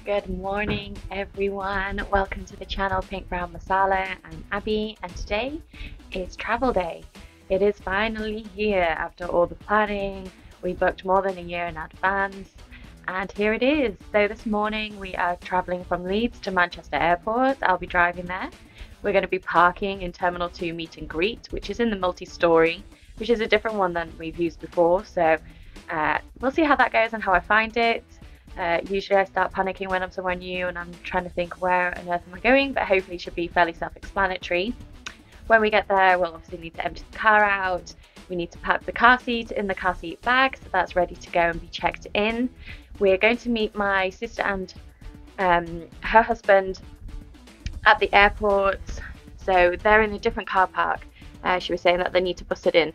Good morning, everyone. Welcome to the channel Pink Brown Masala. I'm Abby, and today is travel day. It is finally here after all the planning. We booked more than a year in advance, and here it is. So this morning we are traveling from Leeds to Manchester Airport. I'll be driving there. We're going to be parking in Terminal 2 Meet and Greet, which is in the multi-story, which is a different one than we've used before. So we'll see how that goes and how I find it. Usually I start panicking when I'm somewhere new and I'm trying to think where on earth am I going, but hopefully it should be fairly self-explanatory. When we get there, we'll obviously need to empty the car out. We need to pack the car seat in the car seat bag, so that's ready to go and be checked in. We're going to meet my sister and her husband at the airport, so they're in a different car park. She was saying that they need to bus it in,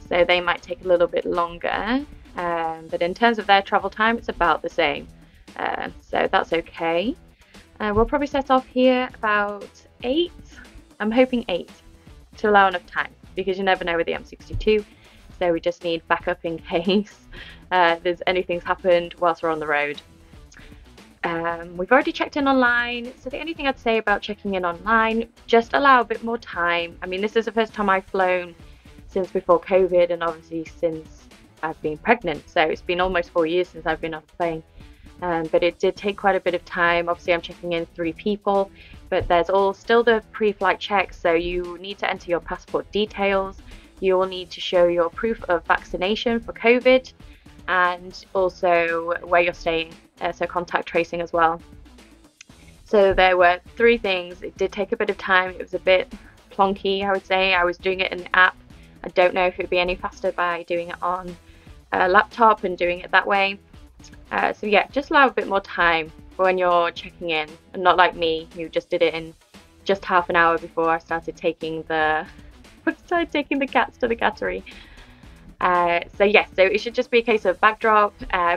so they might take a little bit longer. But in terms of their travel time, it's about the same, so that's okay. We'll probably set off here about 8. I'm hoping 8 to allow enough time, because you never know with the M62, so we just need backup in case there's anything's happened whilst we're on the road. We've already checked in online, so the only thing I'd say about checking in online, just allow a bit more time. I mean, this is the first time I've flown since before COVID, and obviously since I've been pregnant, so it's been almost 4 years since I've been on a plane. But it did take quite a bit of time. Obviously I'm checking in 3 people, but there's still the pre-flight checks, so you need to enter your passport details, you will need to show your proof of vaccination for COVID, and also where you're staying, so contact tracing as well. So there were 3 things. It did take a bit of time. It was a bit plonky, I would say. I was doing it in the app. I don't know if it would be any faster by doing it on a laptop and doing it that way. So yeah, just allow a bit more time when you're checking in, and not like me, who just did it in just half an hour before I started taking the cats to the cattery. So yes, so it should just be a case of backdrop.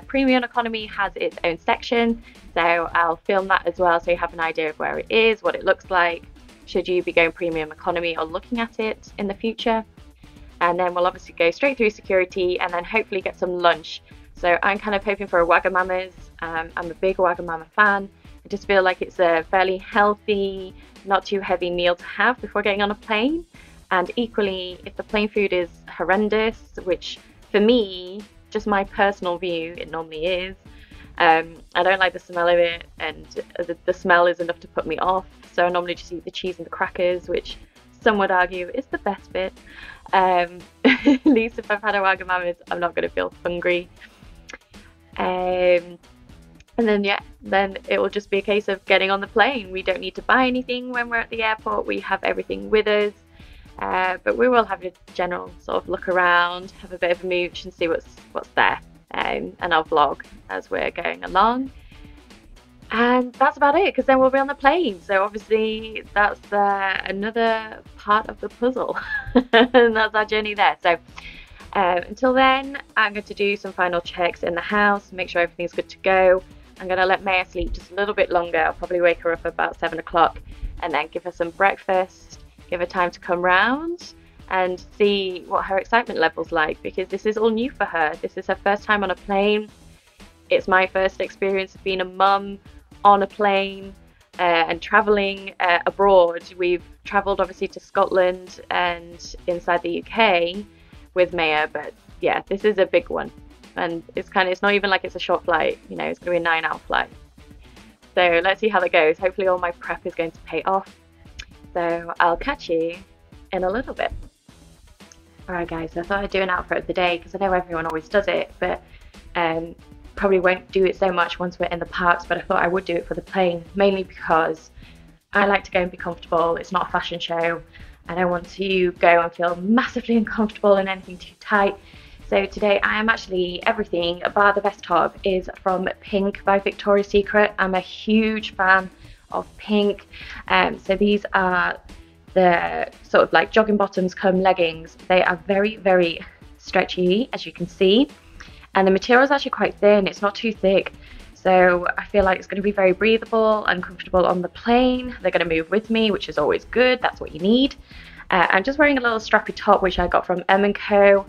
Premium economy has its own section, so I'll film that as well, so you have an idea of where it is, what it looks like, should you be going premium economy or looking at it in the future. And then we'll obviously go straight through security and then hopefully get some lunch. So I'm kind of hoping for a Wagamama's. I'm a big Wagamama fan. I just feel like it's a fairly healthy, not too heavy meal to have before getting on a plane. And equally, if the plane food is horrendous, which for me, just my personal view, it normally is, I don't like the smell of it, and the smell is enough to put me off. So I normally just eat the cheese and the crackers, which some would argue is the best bit. At least if I've had a Wagamama's, I'm not going to feel hungry. And then yeah, then it will just be a case of getting on the plane. We don't need to buy anything when we're at the airport. We have everything with us. But we will have a general sort of look around, have a bit of a mooch and see what's there. And I'll vlog as we're going along. And that's about it, because then we'll be on the plane. So obviously that's another part of the puzzle. And that's our journey there. So until then, I'm going to do some final checks in the house, make sure everything's good to go. I'm going to let Maya sleep just a little bit longer. I'll probably wake her up about 7 o'clock and then give her some breakfast, give her time to come round and see what her excitement level's like, because this is all new for her. This is her first time on a plane. It's my first experience of being a mum on a plane and traveling abroad. We've traveled obviously to Scotland and inside the UK with Maya, but yeah, this is a big one, and it's not even like it's a short flight, you know, it's gonna be a 9-hour flight. So let's see how that goes. Hopefully all my prep is going to pay off. So I'll catch you in a little bit. Alright guys, so I thought I'd do an outfit of the day, because I know everyone always does it, but probably won't do it so much once we're in the parks, but I thought I would do it for the plane, mainly because I like to go and be comfortable. It's not a fashion show. I don't want to go and feel massively uncomfortable in anything too tight. So today I am actually everything bar the vest top is from Pink by Victoria's Secret. I'm a huge fan of Pink. So these are the sort of like jogging bottoms come leggings. They are very, very stretchy, as you can see. And the material is actually quite thin, it's not too thick. So I feel like it's going to be very breathable and comfortable on the plane. They're going to move with me, which is always good, that's what you need. I'm just wearing a little strappy top, which I got from M&Co.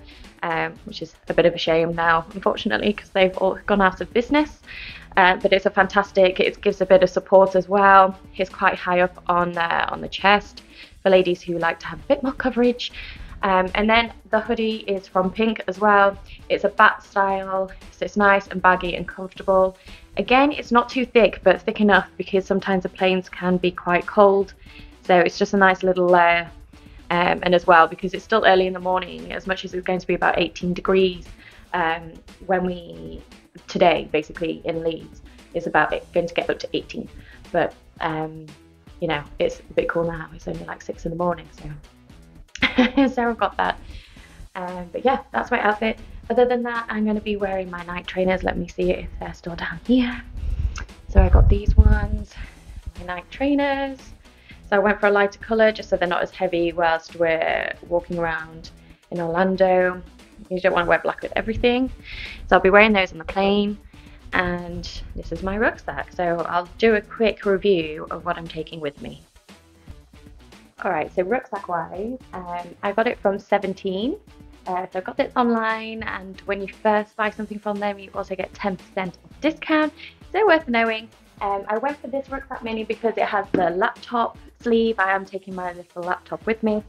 which is a bit of a shame now, unfortunately, because they've all gone out of business. But it's a fantastic, it gives a bit of support as well. It's quite high up on the chest for ladies who like to have a bit more coverage. And then the hoodie is from PINK as well. It's a bat style, so it's nice and baggy and comfortable. Again, it's not too thick, but thick enough because sometimes the planes can be quite cold. So it's just a nice little layer. And as well, because it's still early in the morning, as much as it's going to be about 18 degrees today, basically in Leeds, it's about going to get up to 18. But, you know, it's a bit cool now. It's only like 6 in the morning, so. So I've got that. But yeah, that's my outfit. Other than that, I'm going to be wearing my night trainers. Let me see if they're still down here. So I got these ones, my night trainers. So I went for a lighter colour just so they're not as heavy whilst we're walking around in Orlando. You don't want to wear black with everything. So I'll be wearing those on the plane. And this is my rucksack. So I'll do a quick review of what I'm taking with me. Alright, so rucksack wise, I got it from 17. So I got this online, and when you first buy something from them, you also get 10% off discount. So worth knowing. I went for this rucksack mainly because it has the laptop sleeve. I am taking my little laptop with me,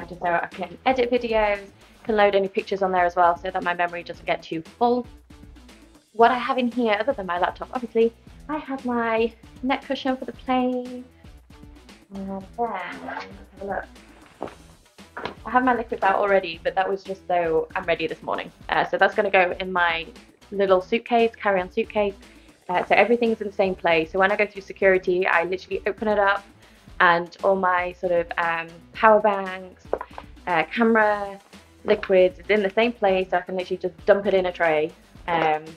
just so I can edit videos, can load any pictures on there as well, so that my memory doesn't get too full. What I have in here, other than my laptop, obviously, I have my neck cushion for the plane. And then, let's have a look. I have my liquids out already, but that was just so I'm ready this morning. So that's going to go in my little suitcase, carry-on suitcase. So everything's in the same place. So when I go through security, I literally open it up, and all my sort of power banks, camera, liquids is in the same place. So I can literally just dump it in a tray. And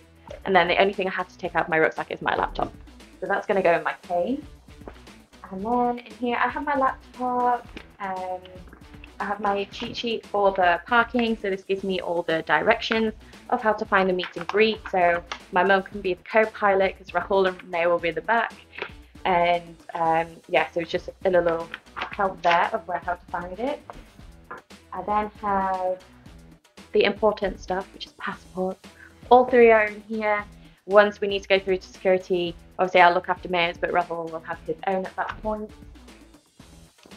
then the only thing I have to take out of my rucksack is my laptop. So that's going to go in my case. And then in here I have my laptop. I have my cheat sheet for the parking, so this gives me all the directions of how to find the meet and greet. So my mum can be the co-pilot because Rahul and Renee will be in the back. And yeah, so it's just a little help there of how to find it. I then have the important stuff, which is passport. All three are in here. Once we need to go through to security, obviously I'll look after Mayor's, but Rahul will have his own at that point.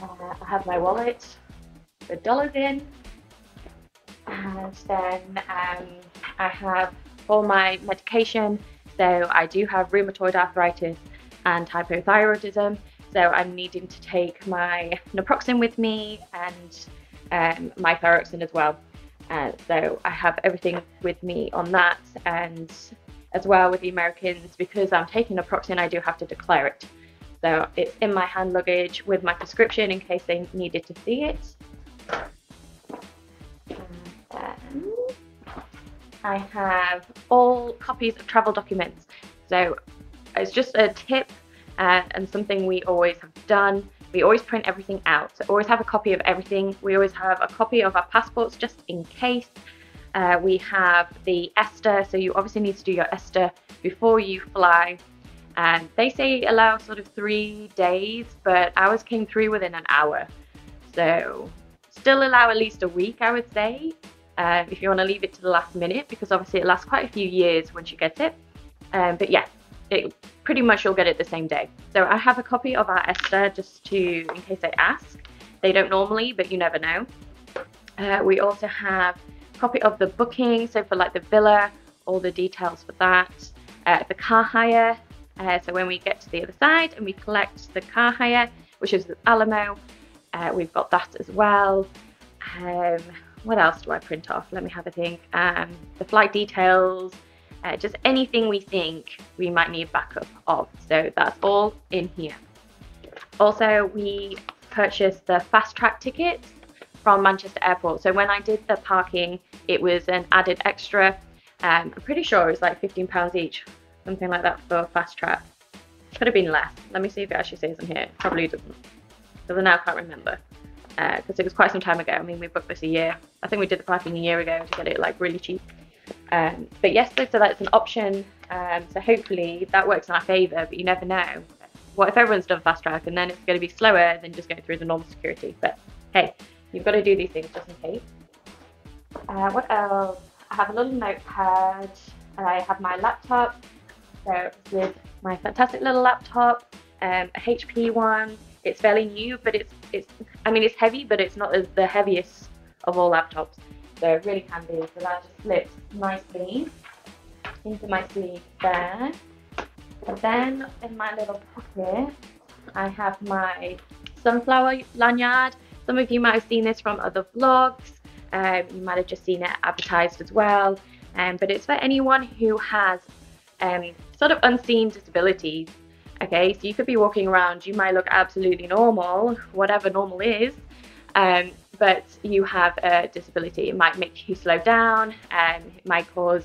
I have my wallet, the dollars in, and then I have all my medication. So I do have rheumatoid arthritis and hypothyroidism, so I'm needing to take my naproxen with me and my thyroxine as well. So I have everything with me on that, and as well with the Americans, because I'm taking naproxen, I do have to declare it. So it's in my hand luggage with my prescription in case they needed to see it. And then I have all copies of travel documents. So it's just a tip and something we always have done. We always print everything out. So always have a copy of everything. We always have a copy of our passports just in case. We have the ESTA, so you obviously need to do your ESTA before you fly. And they say allow sort of 3 days, but ours came through within an hour. So still allow at least a week, I would say, if you want to leave it to the last minute, because obviously it lasts quite a few years once you get it. But yeah, it pretty much you'll get it the same day. So I have a copy of our ESTA just in case they ask. They don't normally, but you never know. We also have a copy of the booking, so for like the villa, all the details for that. The car hire, so when we get to the other side and we collect the car hire, which is the Alamo, we've got that as well. What else do I print off? Let me have a think. The flight details, just anything we think we might need backup of. So that's all in here. Also, we purchased the fast track tickets from Manchester Airport. So when I did the parking, it was an added extra. I'm pretty sure it was like £15 each, something like that for fast track. Could have been less. Let me see if it actually says in here. It probably doesn't, because I now can't remember. Because it was quite some time ago. I mean, we booked this a year. I think we did the parking a year ago to get it like really cheap. But yes, so that's an option. So hopefully that works in our favour, but you never know. What if everyone's done fast track and then it's going to be slower than just going through the normal security? But hey, you've got to do these things just in case. What else? I have a little notepad. I have my laptop. So with my fantastic little laptop, a HP one. It's fairly new, but I mean it's heavy, but it's not as the heaviest of all laptops. So really handy. So that just slips nicely into my sleeve there. And then in my little pocket, I have my sunflower lanyard. Some of you might have seen this from other vlogs. You might have just seen it advertised as well. But it's for anyone who has sort of unseen disabilities. Okay, so you could be walking around, you might look absolutely normal, whatever normal is, but you have a disability. It might make you slow down, it might cause,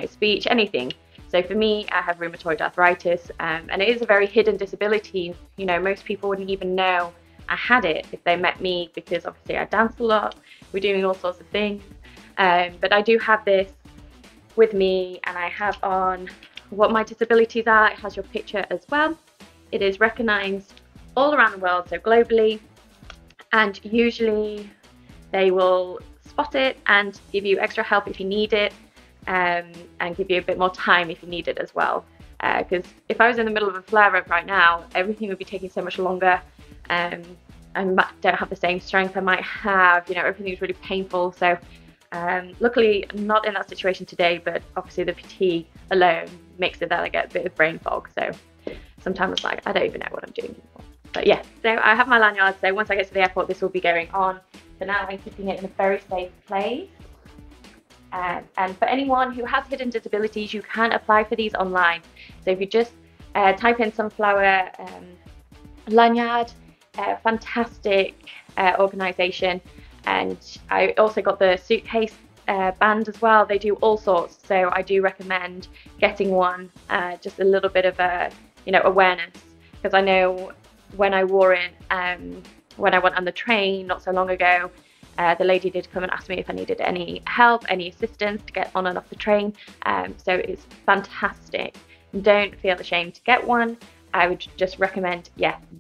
speech, anything. So for me, I have rheumatoid arthritis, and it is a very hidden disability. Most people wouldn't even know I had it if they met me, because obviously I dance a lot, we're doing all sorts of things. But I do have this with me, and I have on what my disabilities are. It has your picture as well. It is recognized all around the world, so globally, and usually they will spot it and give you extra help if you need it, and give you a bit more time if you need it as well. Because if I was in the middle of a flare-up right now, everything would be taking so much longer. I don't have the same strength I might have, everything is really painful. So luckily not in that situation today, but obviously the fatigue alone makes it that I get a bit of brain fog. So sometimes it's like, I don't even know what I'm doing anymore. But yeah, so I have my lanyard. So once I get to the airport, this will be going on. For now, I'm keeping it in a very safe place. And for anyone who has hidden disabilities, you can apply for these online. So if you just type in sunflower lanyard, fantastic organisation. And I also got the suitcase band as well. They do all sorts, so I do recommend getting one. Just a little bit of awareness, because I know when I wore it when I went on the train not so long ago, the lady did come and ask me if I needed any help, any assistance to get on and off the train. So it's fantastic. Don't feel ashamed to get one. I would just recommend,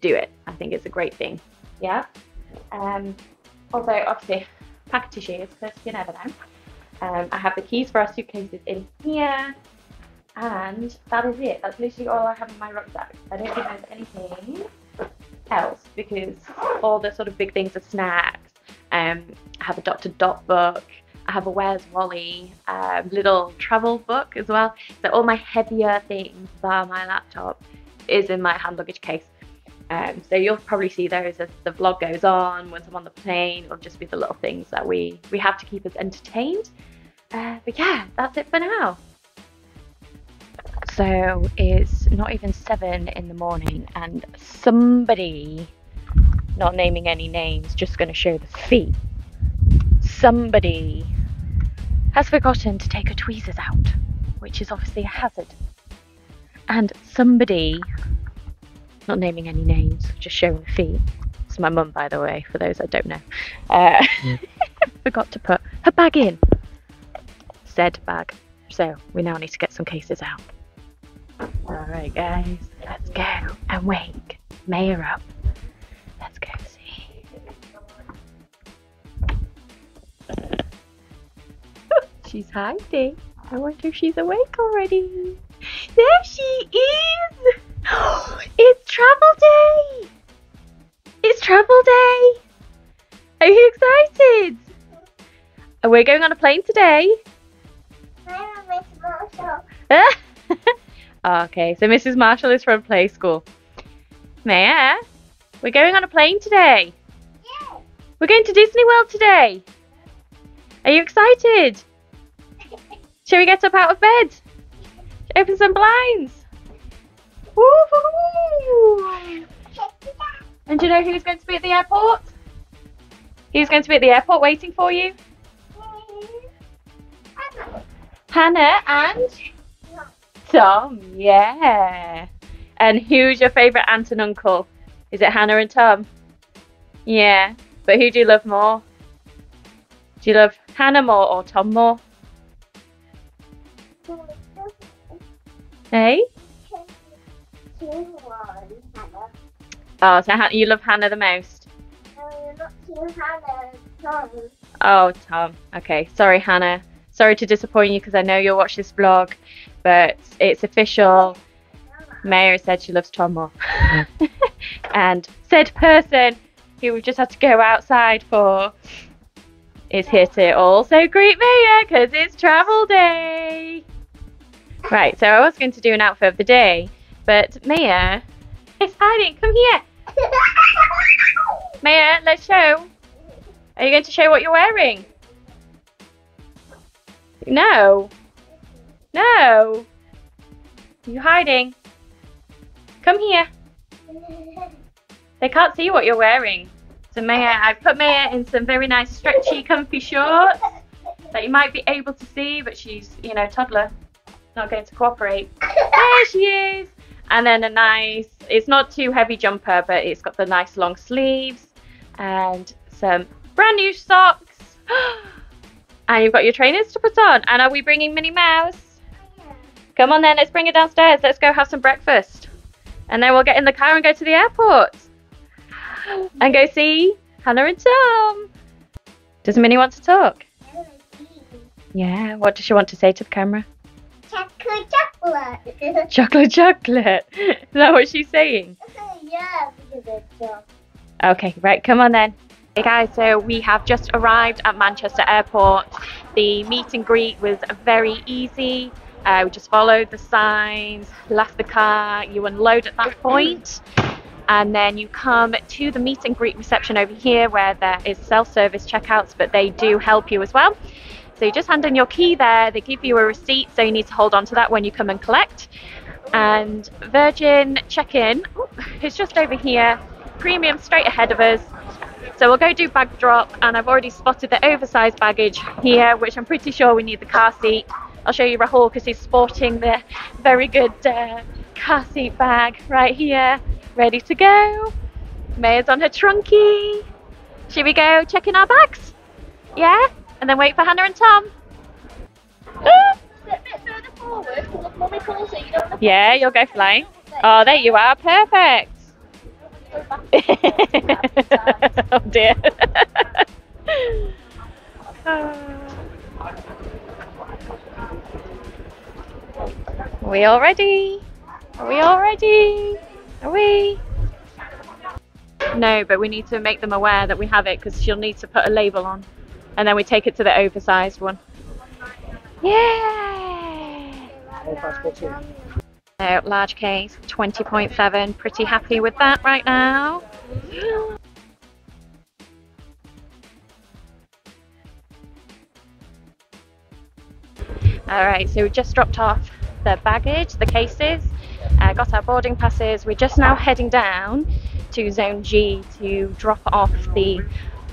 do it. I think it's a great thing. Yeah. Also, obviously, pack of tissues, because you never know. I have the keys for our suitcases in here, and that is it. That's literally all I have in my rucksack. I don't think there's anything else, because all the sort of big things are snacks. I have a Dr. Dot book. I have a Where's Wally little travel book as well. So all my heavier things, bar my laptop, is in my hand luggage case. So you'll probably see those as the vlog goes on. Once I'm on the plane, it'll just be the little things that we have to keep us entertained. But yeah, that's it for now. So it's not even 7 in the morning, and somebody, not naming any names, just going to show the feet, somebody has forgotten to take her tweezers out, which is obviously a hazard. And somebody, not naming any names, just showing the feet. It's my mum, by the way, for those that don't know. Forgot to put her bag in. Said bag. So we now need to get some cases out. Alright guys, let's go and wake Maya up. Let's go see. She's hiding. I wonder if she's awake already. There she is! It's travel day! It's travel day! Are you excited? Are we going on a plane today? Okay, so Mrs. Marshall is from play school. Maya, we're going on a plane today. Yeah. We're going to Disney World today. Are you excited? Shall we get up out of bed? Open some blinds. Woo-hoo-hoo. And do you know who's going to be at the airport? Who's going to be at the airport waiting for you? Hannah and Tom, yeah. And who's your favourite aunt and uncle? Is it Hannah and Tom? Yeah. But who do you love more? Do you love Hannah more or Tom more? Hey? Oh, so you love Hannah the most? Oh, Tom. Okay. Sorry, Hannah. Sorry to disappoint you because I know you'll watch this vlog, but it's official. Maya said she loves Tom more. And said person who we've just had to go outside for is here to also greet Maya because it's travel day. Right, so I was going to do an outfit of the day, but Maya is hiding. Come here. Maya, let's show. Are you going to show what you're wearing? No. No. You're hiding. Come here. They can't see what you're wearing. So Maya, I put Maya in some very nice stretchy comfy shorts that you might be able to see, but she's, you know, toddler, not going to cooperate. There she is. And then a nice, it's not too heavy jumper, but it's got the nice long sleeves and some brand new socks. And you've got your trainers to put on. And are we bringing Minnie Mouse? Come on then, let's bring her downstairs. Let's go have some breakfast. And then we'll get in the car and go to the airport. And go see Hannah and Tom. Does Minnie want to talk? Yeah, what does she want to say to the camera? Chocolate, chocolate. Chocolate, chocolate. Is that what she's saying? Yeah, because it's chocolate. Okay, right, come on then. Hey guys, so we have just arrived at Manchester Airport. The meet and greet was very easy. We just followed the signs, left the car, you unload at that point, and then you come to the meet and greet reception over here where there is self-service checkouts, but they do help you as well. So you just hand in your key there, they give you a receipt, so you need to hold on to that when you come and collect. And Virgin check-in is just over here, premium straight ahead of us. So we'll go do bag drop, and I've already spotted the oversized baggage here, which I'm pretty sure we need the car seat. I'll show you Rahul because he's sporting the very good car seat bag right here, ready to go. Maya's on her trunky. Should we go check in our bags? Yeah? And then wait for Hannah and Tom. Yeah, you'll go flying. Oh, there you are. Perfect. Oh dear. Are we all ready? Are we all ready? Are we? No, but we need to make them aware that we have it because she'll need to put a label on. And then we take it to the oversized one. Yeah! So, large case, 20.7. Pretty happy with that right now. Alright, so we just dropped off the baggage, the cases, got our boarding passes. We're just now heading down to Zone G to drop off the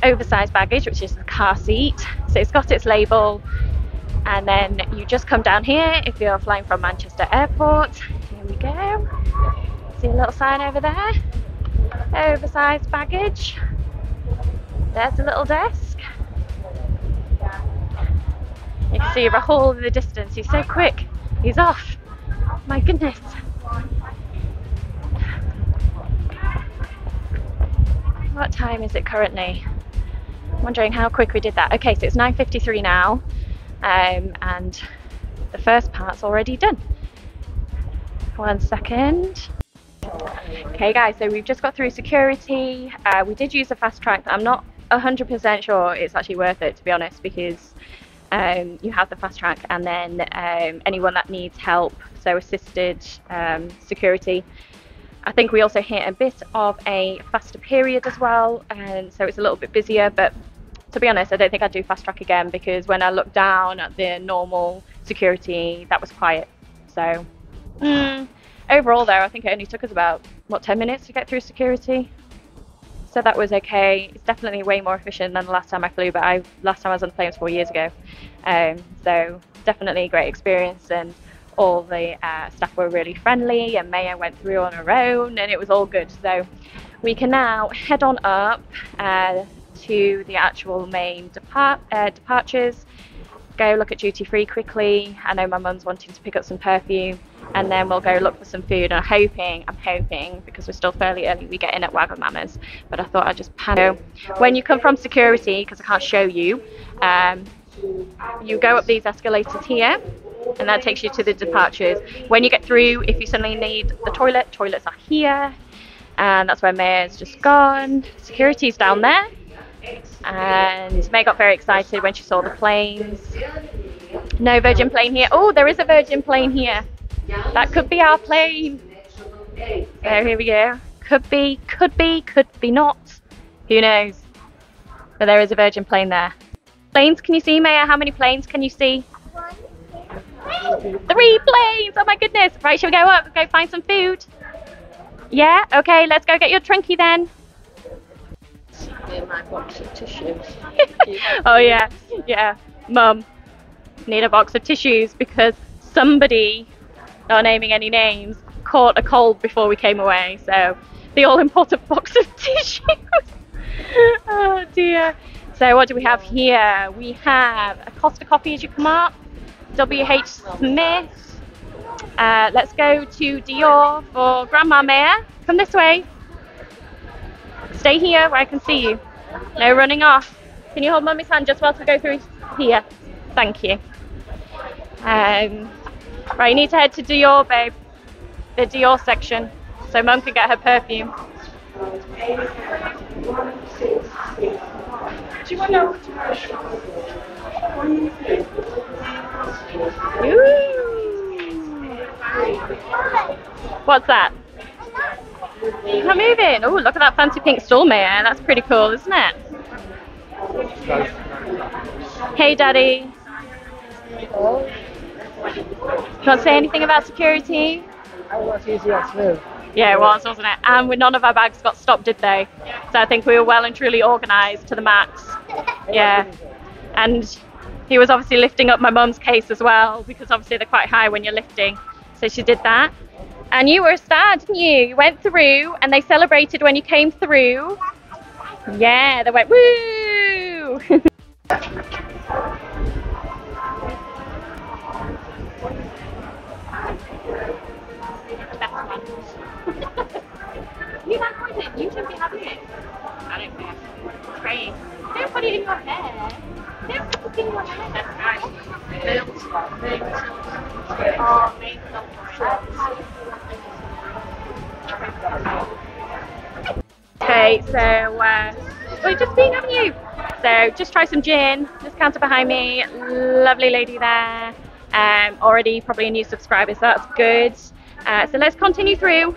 oversized baggage, which is the car seat. So it's got its label, and then you just come down here if you're flying from Manchester Airport. Here we go. See a little sign over there? Oversized baggage. There's a little desk. You can see Rahul in the distance. He's so quick. He's off. My goodness. What time is it currently? I'm wondering how quick we did that. Okay, so it's 9:53 now, and the first part's already done. 1 second. Okay guys, so we've just got through security. We did use a fast track. I'm not 100% sure it's actually worth it, to be honest, because you have the fast track, and then anyone that needs help, so assisted security. I think we also hit a bit of a faster period as well, and so it's a little bit busier, but to be honest, I don't think I'd do fast track again, because when I looked down at the normal security, that was quiet. So overall though, I think it only took us about, what, 10 minutes to get through security? So that was okay. It's definitely way more efficient than the last time I flew, but last time I was on the plane was 4 years ago. So definitely a great experience, and all the staff were really friendly, and Maya went through on her own, and it was all good. So we can now head on up to the actual main departures. go look at duty free quickly. I know my mum's wanting to pick up some perfume, and then we'll go look for some food. I'm hoping, because we're still fairly early, we get in at Wagamama's. But I thought I'd just pan out. When you come from security, because I can't show you, you go up these escalators here, and that takes you to the departures. When you get through, if you suddenly need the toilets are here, and that's where Maya's just gone. Security's down there. And May got very excited when she saw the planes. No Virgin plane here. Oh, there is a Virgin plane here. That could be our plane. So here we go. Could be not. Who knows? But there is a Virgin plane there. Planes, can you see, Maya? How many planes can you see? 3 planes! Oh my goodness. Right, shall we go up? Go find some food? Yeah? Okay, let's go get your trunky then. In my box of tissues. Oh yeah, yeah. Mum, need a box of tissues because somebody, not naming any names, caught a cold before we came away. So the all-important box of tissues. Oh dear. So what do we have here? We have a Costa coffee as you come up. WH Smith. Let's go to Dior for Grandma Maya. Come this way. Stay here where I can see you. No running off. Can you hold Mummy's hand just whilst we go through here? Thank you. Right, you need to head to Dior, babe. The Dior section, so Mum can get her perfume. Ooh. What's that? Come moving. Oh, look at that fancy pink stall, Maya. That's pretty cool, isn't it? Hey, Daddy. Oh, Can't say anything about security? oh, that's easy and smooth. Yeah, it was, wasn't it? And none of our bags got stopped, did they? So I think we were well and truly organised to the max. Yeah. And he was obviously lifting up my mum's case as well, because obviously they're quite high when you're lifting. So she did that. And you were a star, didn't you? You went through and they celebrated when you came through. Yeah, they went, woo! You like poison? You shouldn't be having it. I don't care. It's great. Don't put it in your hair. Don't put it in your hair. That's right. Okay, so we've just been, haven't you? So just try some gin. Just counter behind me. Lovely lady there. Already probably a new subscriber, so that's good. So let's continue through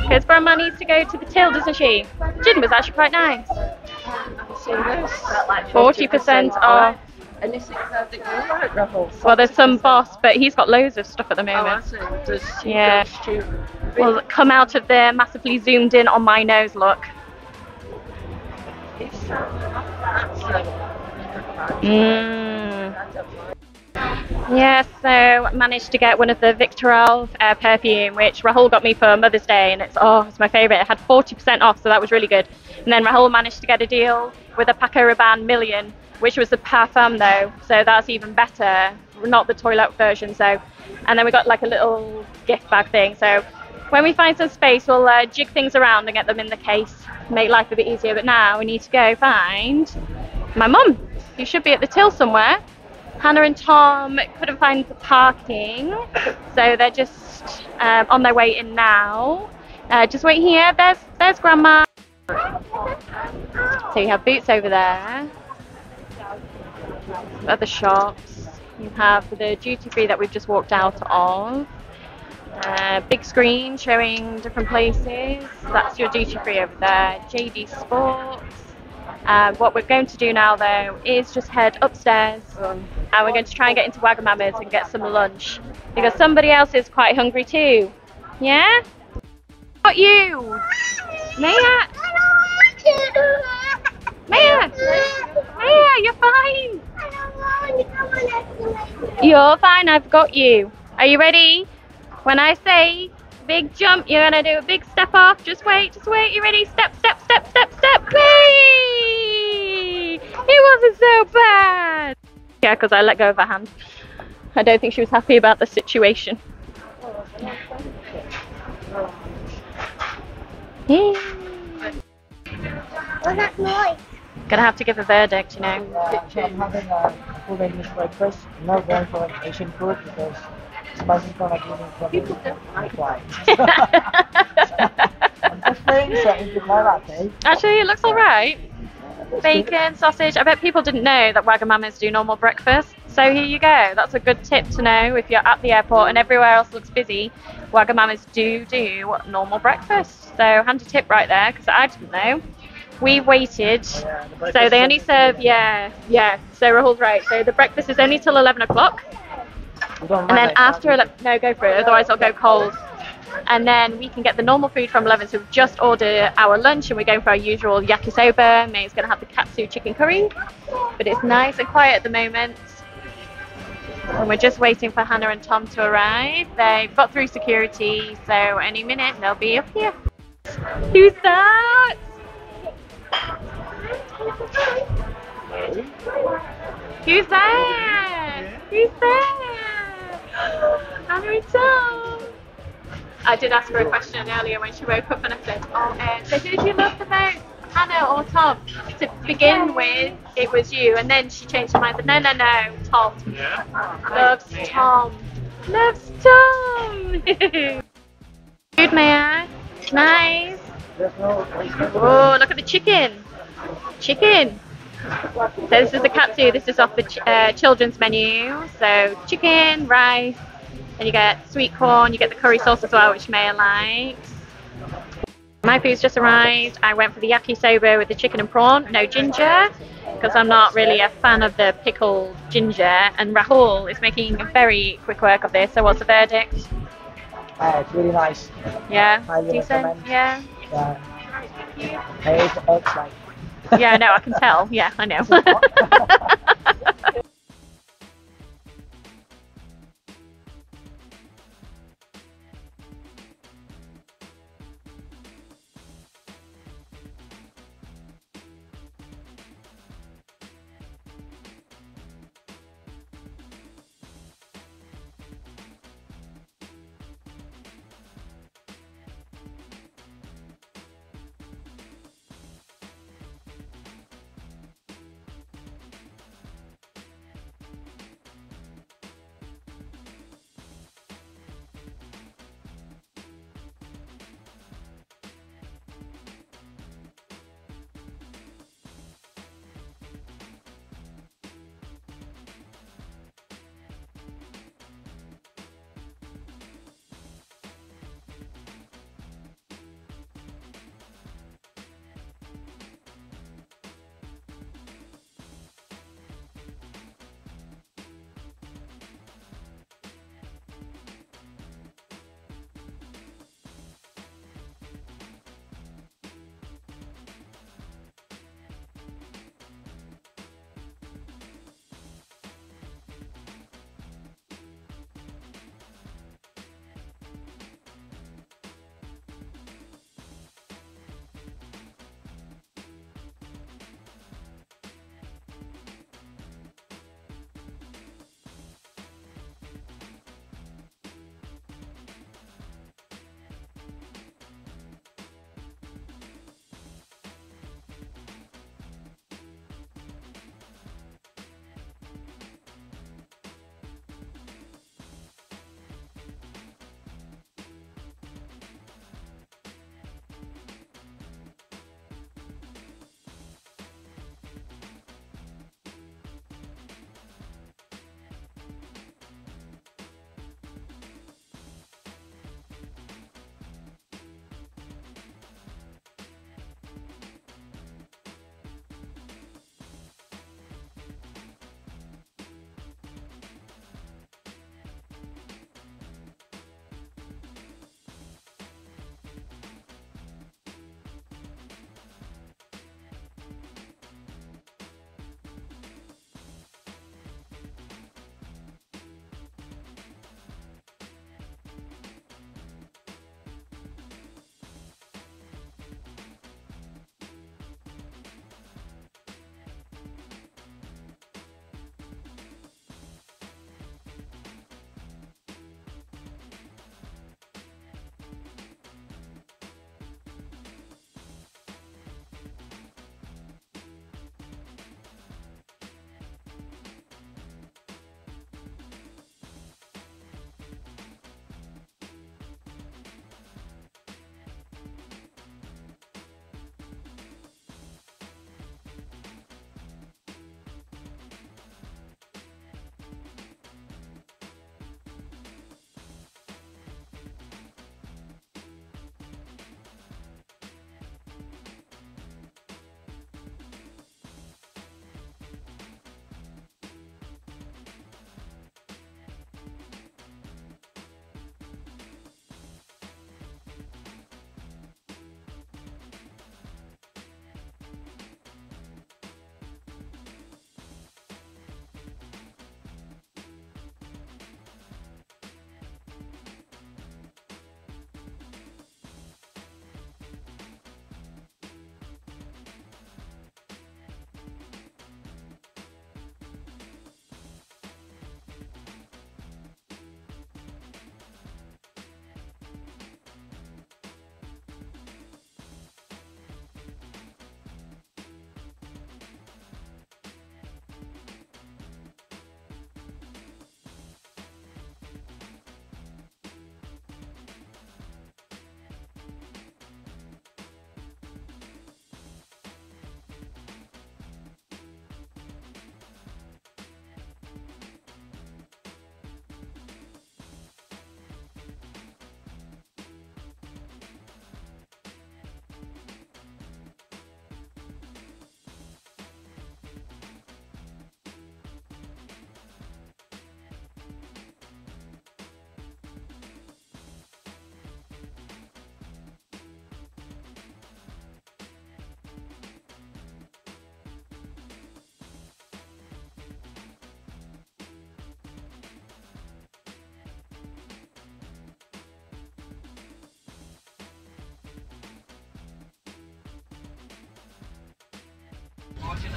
because Grandma needs to go to the till, doesn't she? Gin was actually quite nice. 40% off. And is it that you like Ruffles? Well, there's some Boss, but he's got loads of stuff at the Oh, moment. I see. Does he Yeah. go to- Well, come out of there massively zoomed in on my nose, look. It's Yeah, so managed to get one of the Victorelle perfume, which Rahul got me for Mother's Day, and it's my favourite. It had 40% off, so that was really good. And then Rahul managed to get a deal with a Paco Rabanne Million, which was the parfum though, so that's even better, not the toilet version. So, and then we got like a little gift bag thing. So when we find some space, we'll jig things around and get them in the case, make life a bit easier. But now we need to go find my mum, who should be at the till somewhere. Hannah and Tom couldn't find the parking, so they're just on their way in now. Just wait here. There's Grandma. So you have Boots over there. Other shops. You have the duty free that we've just walked out of. Big screen showing different places. That's your duty free over there. JD Sports. What we're going to do now though is just head upstairs and we're going to try and get into Wagamama's and get some lunch because somebody else is quite hungry too. Yeah? Not you! Maya! Maya! Maya, you're fine! You're fine, I've got you. Are you ready? When I say big jump, you're gonna do a big step off. Just wait, you ready? Step, step, step, step, step. Whee! It wasn't so bad. Yeah, because I let go of her hand. I don't think she was happy about the situation. What's that noise? Gonna have to give a verdict, you know. So I'm having a full English breakfast. I'm not going for Asian food because spicy gonna give me trouble People with don't my like flights. I'm just saying, so if you like that, Actually, it looks alright. Bacon, sausage. I bet people didn't know that Wagamamas do normal breakfast. So here you go. That's a good tip to know if you're at the airport and everywhere else looks busy. Wagamamas do normal breakfast. So handy tip right there because I didn't know. We waited. So they only serve, yeah. So Rahul's right. So the breakfast is only till 11 o'clock. And then after 11, no, go for it. Otherwise it'll go cold. And then we can get the normal food from 11. So we've just ordered our lunch and we're going for our usual yakisoba. May's going to have the katsu chicken curry. But it's nice and quiet at the moment. And we're just waiting for Hannah and Tom to arrive. They've got through security, so any minute they'll be up here. Who's that? Who's there? Who's there? Hannah and Tom. I did ask her a question earlier when she woke up and I said, so who do you love the most, Hannah or Tom? To begin with, it was you, and then she changed her mind and said, no, Tom. Loves Tom. Loves Tom. Food, Maya. Nice. Oh, look at the chicken. Chicken. So this is the katsu. This is off the children's menu. So chicken, rice. And you get sweet corn, you get the curry sauce as well, which Maya likes. My food's just arrived. I went for the yakisoba with the chicken and prawn, no ginger, because I'm not really a fan of the pickled ginger. And Rahul is making a very quick work of this. So what's the verdict? It's really nice. Yeah, Highly decent. recommend. Yeah. I ate the eggs like. Yeah, no, I can tell. Yeah, I know.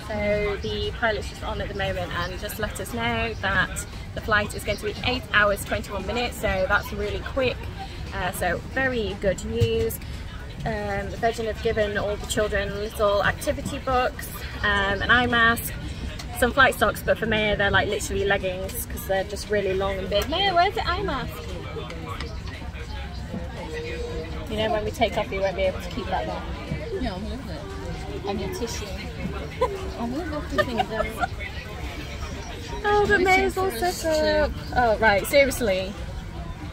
So the pilot's just on at the moment and just let us know that the flight is going to be 8 hours 21 minutes, so that's really quick. So very good news. The Virgin have given all the children little activity books, an eye mask, some flight socks, but for Maya they're like literally leggings because they're just really long and big. Maya, where's the eye mask? You know, when we take off you won't be able to keep that there. Yeah, I'm loving it. And your tissue. I'm going to go through things out. Oh, but Maya's all set up. Oh, right, seriously.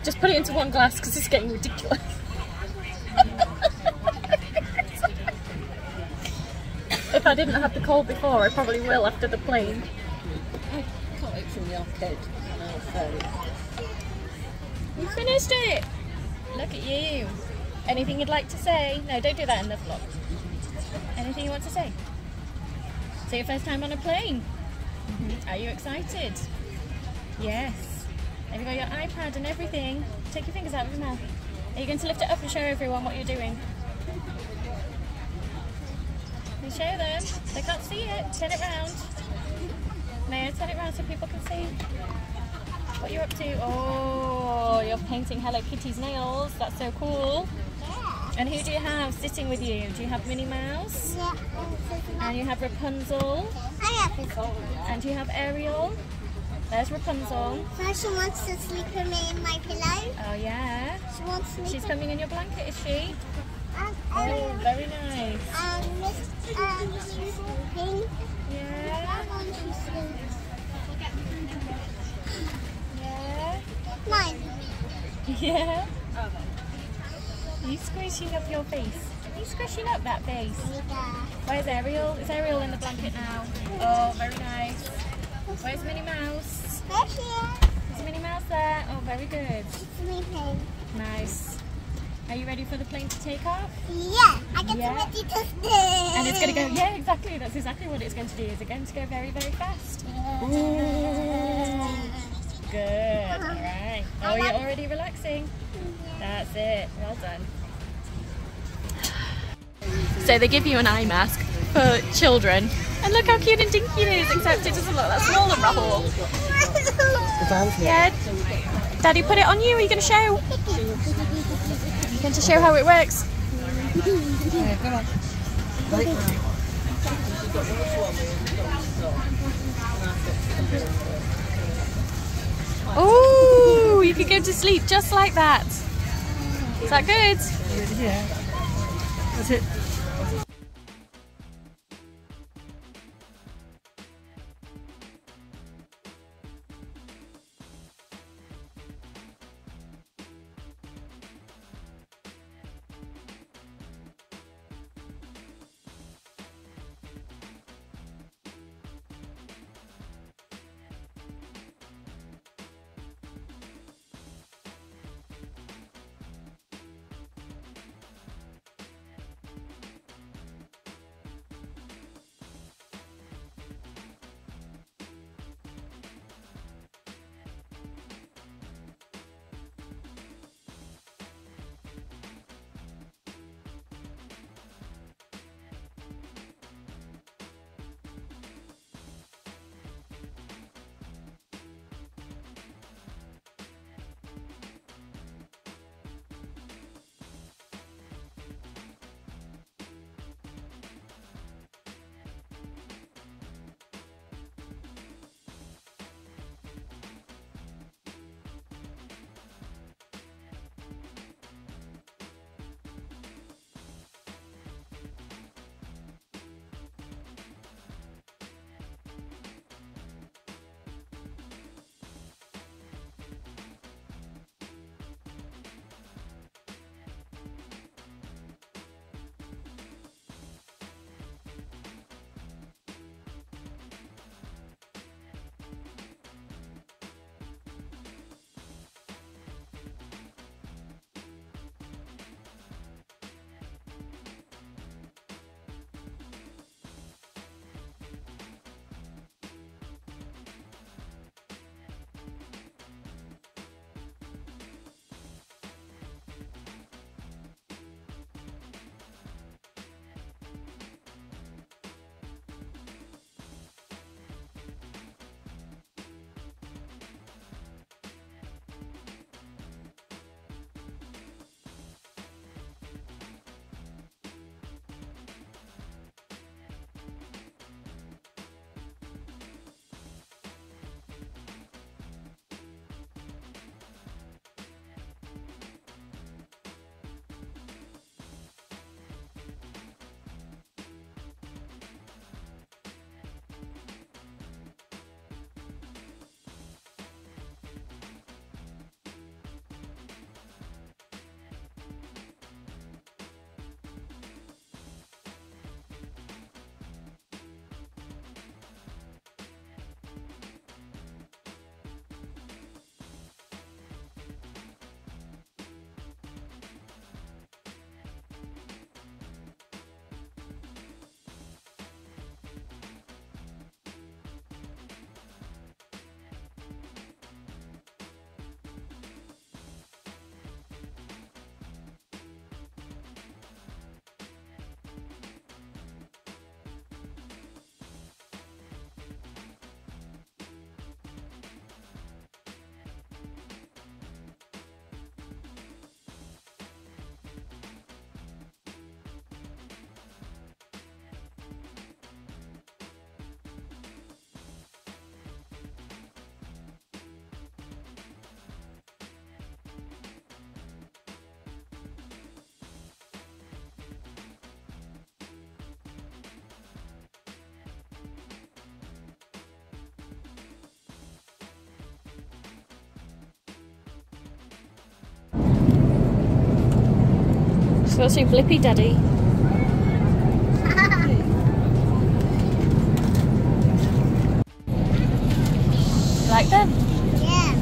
Just put it into one glass because it's getting ridiculous. If I didn't have the cold before, I probably will after the plane. I got it from the arcade. You finished it! Look at you. Anything you'd like to say? No, don't do that in the vlog. Anything you want to say? So your first time on a plane? Are you excited? Yes. Have you got your iPad and everything? Take your fingers out of your mouth. Are you going to lift it up and show everyone what you're doing? You show them. They can't see it. Turn it round. Maya, turn it round so people can see what you're up to. Oh, you're painting Hello Kitty's nails. That's so cool. And who do you have sitting with you? Do you have Minnie Mouse? Yeah. And you have Rapunzel? I have it. And do you have Ariel? There's Rapunzel. So she wants to sleep with me in my pillow. Oh yeah. She wants to sleep. She's coming in your blanket, is she? And Oh, very nice. she's sleeping. Yeah. And she's sleeping. Yeah. Mine. Yeah. Are you squishing up your face? Are you squishing up that face? Where's Ariel? Is Ariel in the blanket now? Oh, very nice. Where's Minnie Mouse? There she is. Is Minnie Mouse there? Oh, very good. She's sleeping. Nice. Are you ready for the plane to take off? Yeah. I get Yeah. ready to sleep. And it's going to go, yeah, exactly. That's exactly what it's going to do. Is it going to go very, very fast? Good. All right. Oh, you're already relaxing. That's it. Well done. So they give you an eye mask for children. And look how cute and dinky it is, except it doesn't look that small and Rahul. Yeah. Daddy put it on you. Are you going to show? You're going to show how it works? Yeah, come on. Oh, you can go to sleep just like that. Is that good? Yeah. That's it. She's watching Blippi Daddy. Like them? Yeah.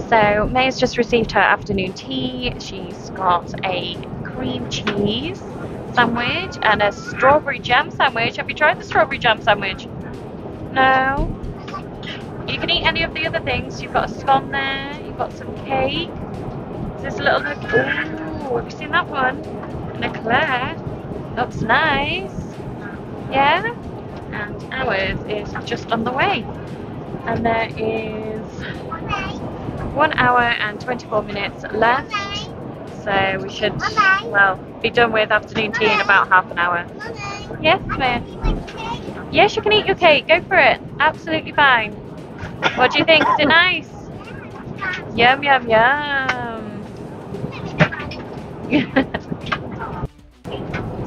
So May's just received her afternoon tea. She's got a cream cheese sandwich and a strawberry jam sandwich. Have you tried the strawberry jam sandwich? No? You can eat any of the other things. You've got a scone there, you've got some cake. There's a little bit. Ooh, have you seen that one? An eclair. Looks nice. Yeah? And ours is just on the way. And there is 1 hour and 24 minutes left. So we should, well, be done with afternoon tea in about half an hour. Yes, Maya? Yes, you can eat your cake. Go for it. Absolutely fine. What do you think? Is it nice? Yum, yum, yum.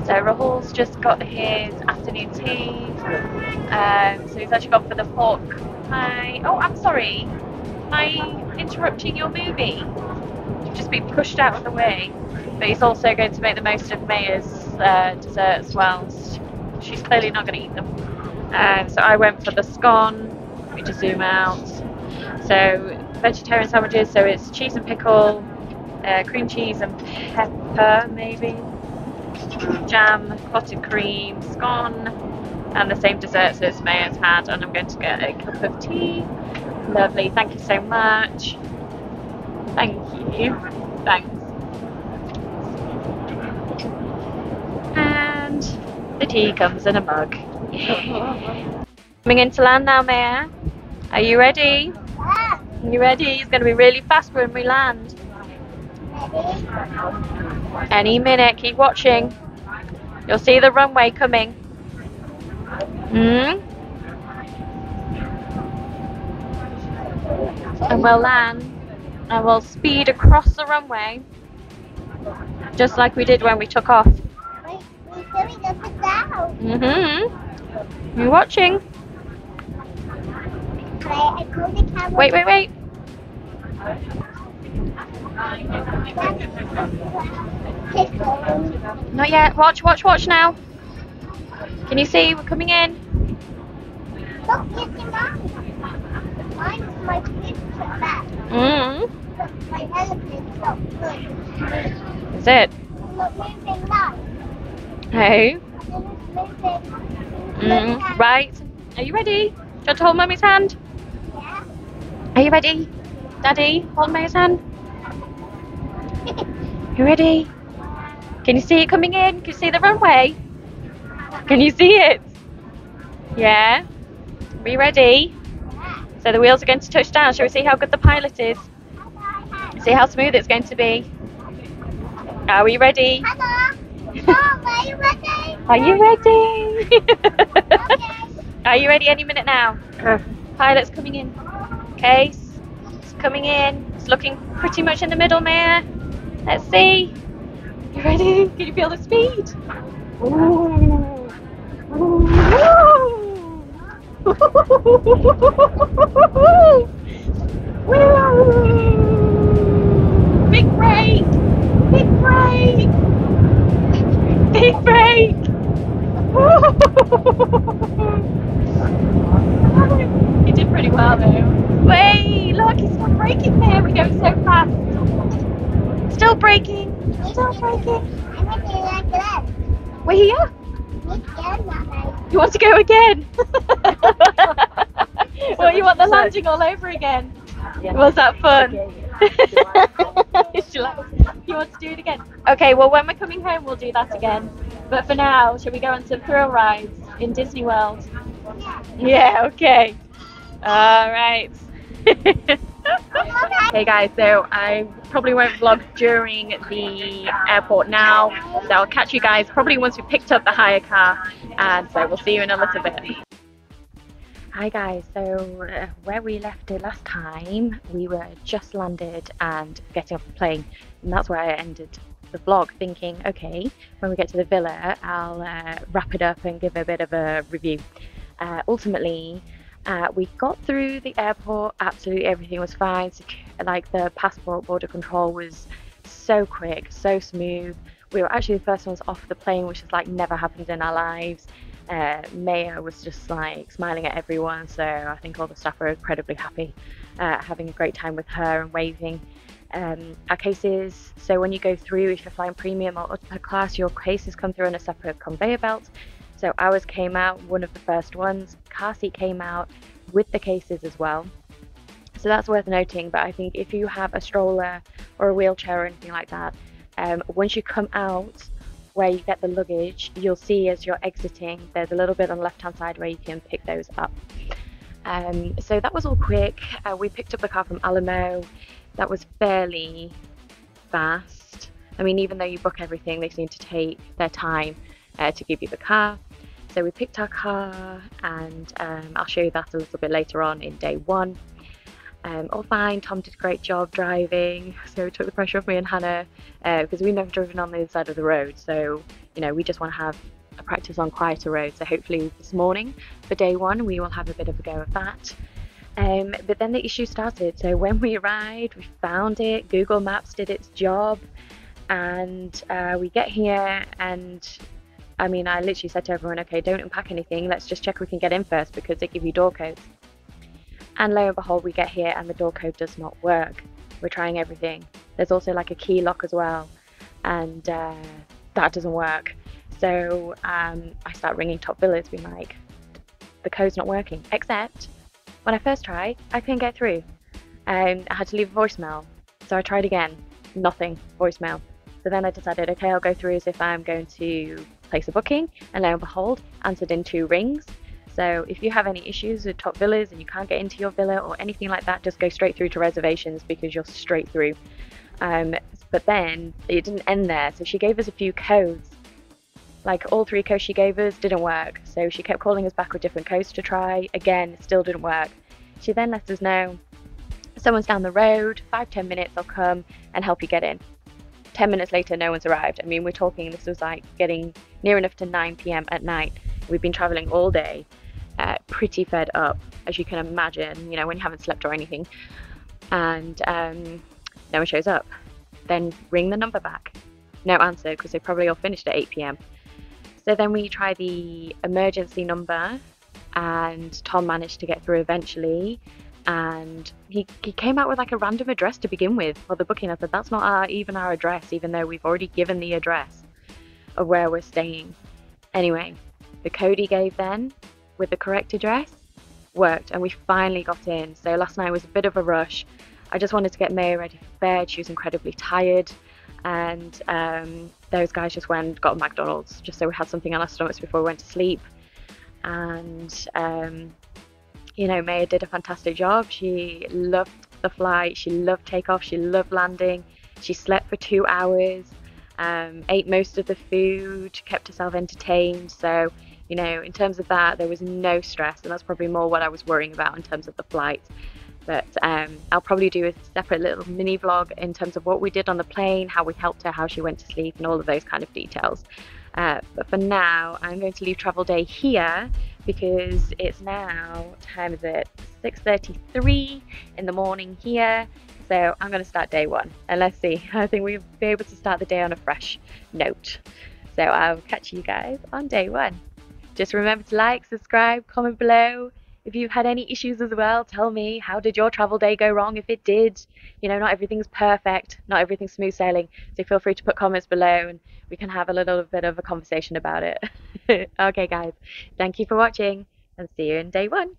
So Rahul's just got his afternoon tea. So he's actually gone for the pork pie. Oh, I'm sorry. Am I interrupting your movie? You've just been pushed out of the way. But he's also going to make the most of Maya's dessert as well. She's clearly not going to eat them. So I went for the scone. Let me just zoom out. So vegetarian sandwiches. So it's cheese and pickle, cream cheese and pepper maybe, jam, clotted cream, scone, and the same desserts as Maya's had. And I'm going to get a cup of tea. Lovely. Thank you so much. Thank you. Thanks. And the tea comes in a mug. Coming into land now, Maya. Are you ready? Are you ready? It's going to be really fast when we land. Any minute. Keep watching. You'll see the runway coming. And we'll land. And we'll speed across the runway. Just like we did when we took off. You're watching. Wait. Not yet. Watch now. Can you see we're coming in? Look, you see mine. Mine is my picture back. My elephant's not good. Is it? Look, moving light. Hey. Moving. Right. Are you ready? Do you want to hold Mummy's hand? Yeah. Are you ready? Daddy, hold Mummy's hand. You ready? Can you see it coming in? Can you see the runway? Can you see it? Yeah? Are you ready? So the wheels are going to touch down. Shall we see how good the pilot is? See how smooth it's going to be? Are we ready? Hello. Mom, are you ready? Are you ready? Okay. Are you ready any minute now? Pilot's coming in. Case. It's coming in. It's looking pretty much in the middle, Maya. Let's see. You ready? Can you feel the speed? Ooh. Ooh. Big brake! Big brake! Big brake! You did pretty well though. Wait, look, he's still braking there. We're going so fast. Still braking. Still braking. I'm ready like that. We're here. You want to go again? Well, you want the landing all over again? Yeah. Was that fun? You want to do it again? Okay, well when we're coming home we'll do that again. But for now, shall we go on some thrill rides in Disney World? Yeah, okay. Alright. Hey guys, so I probably won't vlog during the airport now, so I'll catch you guys probably once we picked up the hire car, and so we'll see you in a little bit. Hi guys, so where we left it last time, we were just landed and getting off the plane, and that's where I ended the vlog, thinking, okay, when we get to the villa, I'll wrap it up and give a bit of a review. Ultimately, we got through the airport, absolutely everything was fine. Like the passport border control was so quick, so smooth. We were actually the first ones off the plane, which has like never happened in our lives. Maya was just like smiling at everyone, so I think all the staff were incredibly happy, having a great time with her and waving. Our cases, so when you go through, if you're flying premium or upper class, your cases come through on a separate conveyor belt. So ours came out, one of the first ones. Car seat came out with the cases as well. So that's worth noting, but I think if you have a stroller or a wheelchair or anything like that, once you come out where you get the luggage, you'll see as you're exiting, there's a little bit on the left hand side where you can pick those up. So that was all quick. We picked up the car from Alamo. That was fairly fast. I mean, even though you book everything, they seem to take their time to give you the car. So we picked our car, and I'll show you that a little bit later on in day one. All fine. Tom did a great job driving, so he took the pressure off me and Hannah, because we've never driven on the other side of the road, so you know, we just want to have practice on quieter roads. So hopefully this morning for day one we will have a bit of a go of that. But then the issue started. So when we arrived, we found it, Google Maps did its job, and we get here, and I mean, I literally said to everyone, okay, don't unpack anything, let's just check we can get in first because they give you door codes. And lo and behold, we get here and the door code does not work. We're trying everything. There's also like a key lock as well, and that doesn't work. So I start ringing Top Villas, being like, the code's not working, except when I first tried, I couldn't get through. I had to leave a voicemail. So I tried again, nothing, voicemail. So then I decided, okay, I'll go through as if I'm going to place a booking, and lo and behold, answered in 2 rings. So if you have any issues with Top Villas and you can't get into your villa or anything like that, just go straight through to reservations because you're straight through. But then it didn't end there. So she gave us a few codes. Like all 3 codes she gave us didn't work. So she kept calling us back with different codes to try. Again, it still didn't work. She then let us know, someone's down the road, 5-10 minutes, I'll come and help you get in. 10 minutes later, no one's arrived. I mean, we're talking, this was like getting near enough to 9 p.m. at night. We've been traveling all day, pretty fed up, as you can imagine, you know, when you haven't slept or anything. And no one shows up. Then ring the number back. No answer, because they probably all finished at 8 p.m. So then we try the emergency number, and Tom managed to get through eventually. And he came out with like a random address to begin with for the booking. I said, that's not even our address, even though we've already given the address of where we're staying. Anyway, the code he gave then with the correct address worked, and we finally got in. So last night was a bit of a rush. I just wanted to get Maya ready for bed. She was incredibly tired, and those guys just went and got McDonald's just so we had something on our stomachs before we went to sleep. And you know, Maya did a fantastic job. She loved the flight, she loved takeoff, she loved landing. She slept for 2 hours, ate most of the food, kept herself entertained. So, you know, in terms of that, there was no stress, and that's probably more what I was worrying about in terms of the flight. But I'll probably do a separate little mini vlog in terms of what we did on the plane, how we helped her, how she went to sleep, and all of those kind of details. But for now, I'm going to leave travel day here because it's now, what time is it? 6:33 in the morning here. So I'm going to start day one, and let's see. I think we'll be able to start the day on a fresh note. So I'll catch you guys on day one. Just remember to like, subscribe, comment below. If you've had any issues as well, tell me, how did your travel day go wrong? If it did, you know, not everything's perfect, not everything's smooth sailing. So feel free to put comments below and we can have a little bit of a conversation about it. Okay, guys, thank you for watching and see you in day one.